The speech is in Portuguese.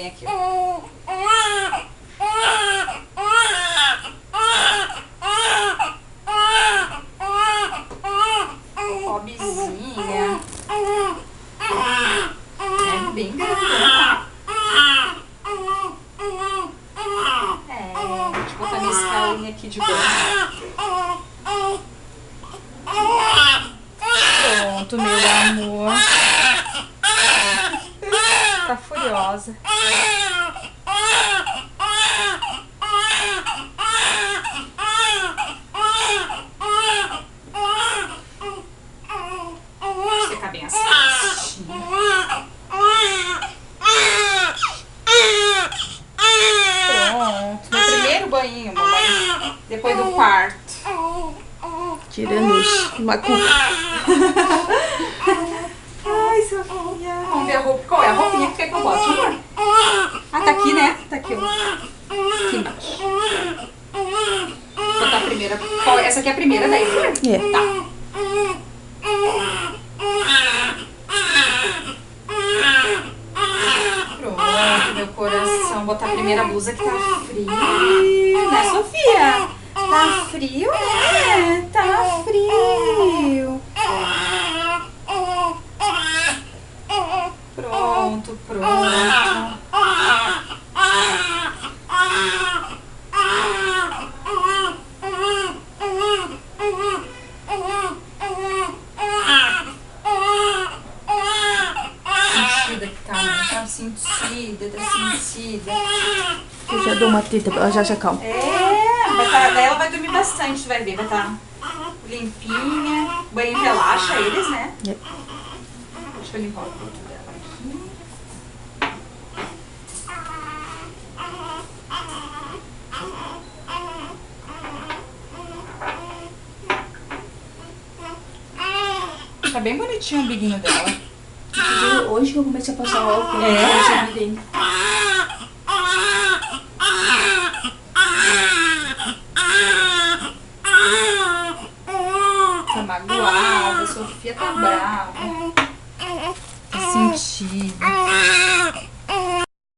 bem aqui, ó. Pobrezinha. É bem grandona. Deixa eu botar minha escalinha aqui de banho. Pronto, meu amor. Tá furiosa. Secar bem as costinhas. Pronto, meu primeiro banho, mamãe. Depois do quarto. Tirando uma culpa. Ai, Sofia. Vamos ver a roupa. Qual é a roupinha que quer que eu bote, amor? Ah, tá aqui, né? Tá aqui, ó. Aqui embaixo. Vou botar a primeira. Essa aqui é a primeira daí, né? É. Tá. Pronto, meu coração. Vou botar a primeira blusa que tá frio, né, Sofia? Tá frio, né? Tá frio. Pronto, pronto. Sentida que tá, né? Tá sentida, tá sentida. Eu já dou uma teta, ela já calma. Daí ela vai dormir bastante, tu vai ver. Vai estar limpinha. O banho relaxa eles, né? É. Deixa eu limpar o corpo dela aqui. Tá bem bonitinho o biguinho dela. Hoje que eu comecei a passar o álcool, Tá magoada, a Sofia tá brava. Tá sentida.